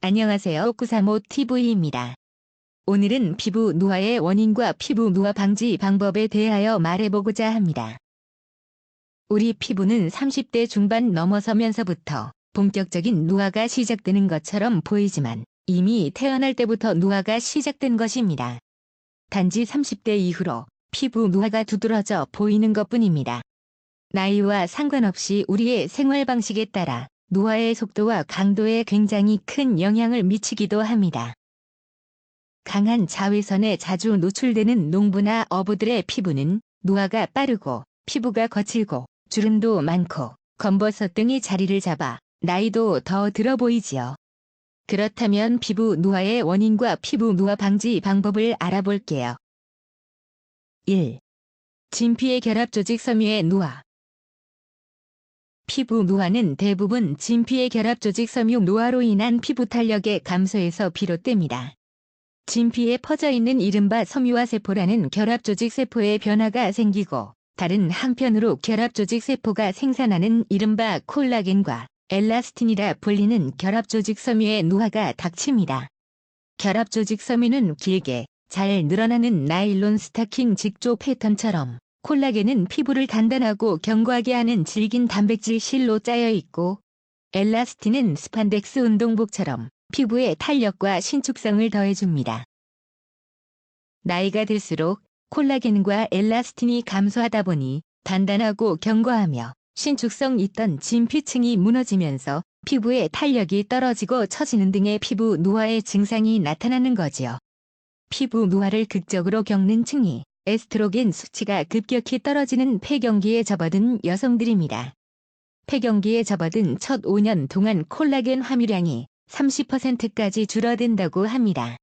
안녕하세요. 935TV입니다. 오늘은 피부 노화의 원인과 피부 노화 방지 방법에 대하여 말해보고자 합니다. 우리 피부는 30대 중반 넘어서면서부터 본격적인 노화가 시작되는 것처럼 보이지만 이미 태어날 때부터 노화가 시작된 것입니다. 단지 30대 이후로 피부 노화가 두드러져 보이는 것뿐입니다. 나이와 상관없이 우리의 생활 방식에 따라 노화의 속도와 강도에 굉장히 큰 영향을 미치기도 합니다. 강한 자외선에 자주 노출되는 농부나 어부들의 피부는 노화가 빠르고 피부가 거칠고 주름도 많고 검버섯 등이 자리를 잡아 나이도 더 들어 보이지요. 그렇다면 피부 노화의 원인과 피부 노화 방지 방법을 알아볼게요. 1. 진피의 결합조직 섬유의 노화. 피부 노화는 대부분 진피의 결합조직 섬유 노화로 인한 피부 탄력의 감소에서 비롯됩니다. 진피에 퍼져있는 이른바 섬유화세포라는 결합조직 세포의 변화가 생기고 다른 한편으로 결합조직 세포가 생산하는 이른바 콜라겐과 엘라스틴이라 불리는 결합조직 섬유의 노화가 닥칩니다. 결합조직 섬유는 길게 잘 늘어나는 나일론 스타킹 직조 패턴처럼 콜라겐은 피부를 단단하고 견고하게 하는 질긴 단백질 실로 짜여 있고 엘라스틴은 스판덱스 운동복처럼 피부에 탄력과 신축성을 더해줍니다. 나이가 들수록 콜라겐과 엘라스틴이 감소하다 보니 단단하고 견고하며 신축성 있던 진피층이 무너지면서 피부의 탄력이 떨어지고 처지는 등의 피부 노화의 증상이 나타나는 거지요. 피부 노화를 극적으로 겪는 층이 에스트로겐 수치가 급격히 떨어지는 폐경기에 접어든 여성들입니다. 폐경기에 접어든 첫 5년 동안 콜라겐 함유량이 30%까지 줄어든다고 합니다.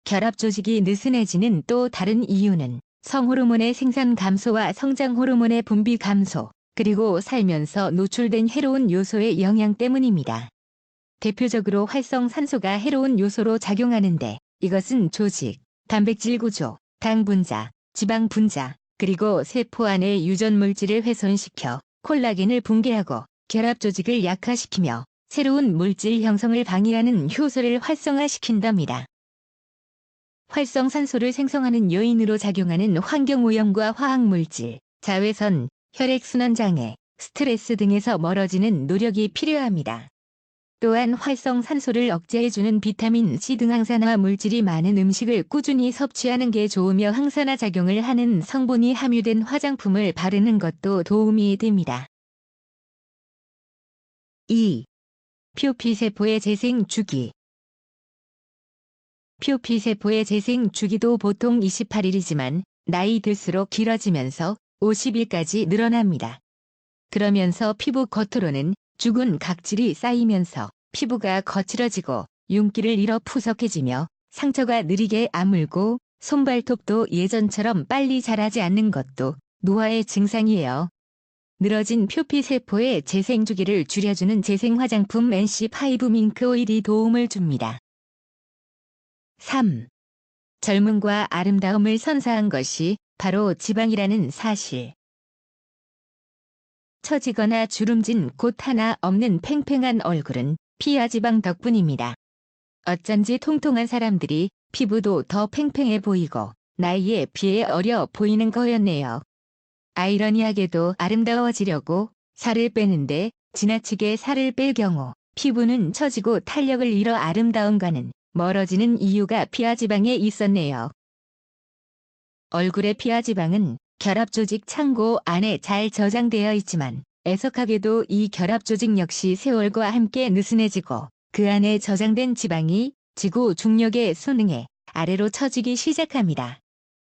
결합조직이 느슨해지는 또 다른 이유는 성호르몬의 생산 감소와 성장 호르몬의 분비 감소, 그리고 살면서 노출된 해로운 요소의 영향 때문입니다. 대표적으로 활성산소가 해로운 요소로 작용하는데 이것은 조직, 단백질 구조, 당 분자, 지방 분자, 그리고 세포 안의 유전 물질을 훼손시켜 콜라겐을 붕괴하고 결합 조직을 약화시키며 새로운 물질 형성을 방해하는 효소를 활성화시킨답니다. 활성산소를 생성하는 요인으로 작용하는 환경오염과 화학물질, 자외선, 혈액순환 장애, 스트레스 등에서 멀어지는 노력이 필요합니다. 또한 활성산소를 억제해주는 비타민 C 등 항산화 물질이 많은 음식을 꾸준히 섭취하는 게 좋으며 항산화 작용을 하는 성분이 함유된 화장품을 바르는 것도 도움이 됩니다. 2. 표피세포의 재생 주기. 표피세포의 재생 주기도 보통 28일이지만 나이 들수록 길어지면서 50일까지 늘어납니다. 그러면서 피부 겉으로는 죽은 각질이 쌓이면서 피부가 거칠어지고 윤기를 잃어 푸석해지며 상처가 느리게 아물고 손발톱도 예전처럼 빨리 자라지 않는 것도 노화의 증상이에요. 늘어진 표피세포의 재생주기를 줄여주는 재생화장품 NC5 밍크 오일이 도움을 줍니다. 3. 젊음과 아름다움을 선사한 것이 바로 지방이라는 사실. 처지거나 주름진 곳 하나 없는 팽팽한 얼굴은 피하지방 덕분입니다. 어쩐지 통통한 사람들이 피부도 더 팽팽해 보이고 나이에 비해 어려 보이는 거였네요. 아이러니하게도 아름다워지려고 살을 빼는데 지나치게 살을 뺄 경우 피부는 처지고 탄력을 잃어 아름다움과는 멀어지는 이유가 피하지방에 있었네요. 얼굴의 피하지방은 결합조직 창고 안에 잘 저장되어 있지만 애석하게도 이 결합조직 역시 세월과 함께 느슨해지고 그 안에 저장된 지방이 지구 중력에 순응해 아래로 처지기 시작합니다.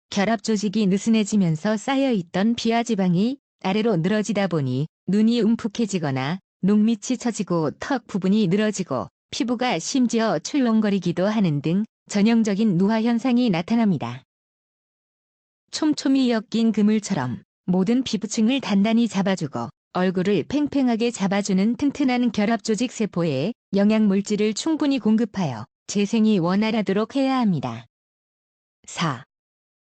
결합조직이 느슨해지면서 쌓여있던 피하지방이 아래로 늘어지다 보니 눈이 움푹해지거나 녹밑이 처지고 턱 부분이 늘어지고 피부가 심지어 출렁거리기도 하는 등 전형적인 노화 현상이 나타납니다. 촘촘히 엮인 그물처럼 모든 피부층을 단단히 잡아주고 얼굴을 팽팽하게 잡아주는 튼튼한 결합조직 세포에 영양물질을 충분히 공급하여 재생이 원활하도록 해야 합니다. 4.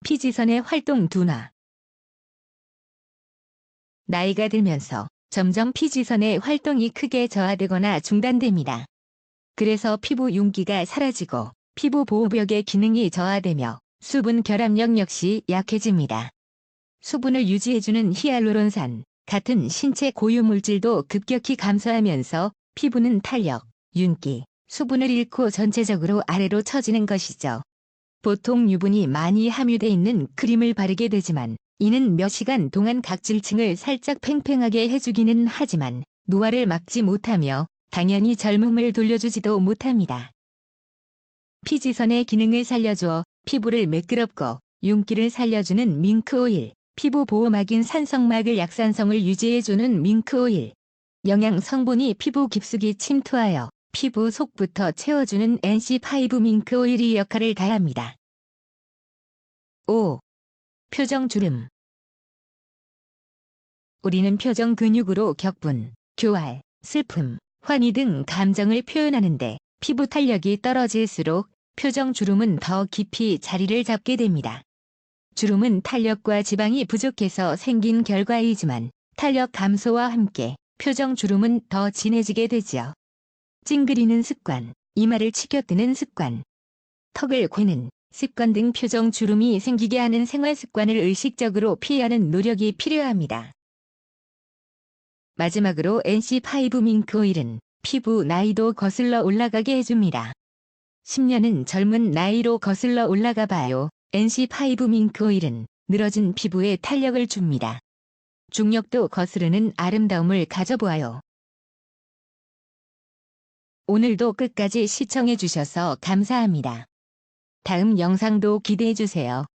피지선의 활동 둔화. 나이가 들면서 점점 피지선의 활동이 크게 저하되거나 중단됩니다. 그래서 피부 윤기가 사라지고 피부 보호벽의 기능이 저하되며 수분 결합력 역시 약해집니다. 수분을 유지해주는 히알루론산 같은 신체 고유 물질도 급격히 감소하면서 피부는 탄력, 윤기, 수분을 잃고 전체적으로 아래로 처지는 것이죠. 보통 유분이 많이 함유돼 있는 크림을 바르게 되지만 이는 몇 시간 동안 각질층을 살짝 팽팽하게 해주기는 하지만 노화를 막지 못하며 당연히 젊음을 돌려주지도 못합니다. 피지선의 기능을 살려주어 피부를 매끄럽고 윤기를 살려주는 밍크오일, 피부 보호막인 산성막을 약산성을 유지해주는 밍크오일, 영양 성분이 피부 깊숙이 침투하여 피부 속부터 채워주는 NC5 밍크오일이 역할을 다합니다. 5. 표정주름. 우리는 표정 근육으로 격분, 교활, 슬픔, 환희 등 감정을 표현하는데 피부 탄력이 떨어질수록 표정주름은 더 깊이 자리를 잡게 됩니다. 주름은 탄력과 지방이 부족해서 생긴 결과이지만 탄력 감소와 함께 표정주름은 더 진해지게 되지요. 찡그리는 습관, 이마를 치켜뜨는 습관, 턱을 괸는 습관 등 표정주름이 생기게 하는 생활습관을 의식적으로 피하는 노력이 필요합니다. 마지막으로 NC5 밍크오일은 피부 나이도 거슬러 올라가게 해줍니다. 10년은 젊은 나이로 거슬러 올라가 봐요. NC5 밍크오일은 늘어진 피부에 탄력을 줍니다. 중력도 거스르는 아름다움을 가져보아요. 오늘도 끝까지 시청해주셔서 감사합니다. 다음 영상도 기대해주세요.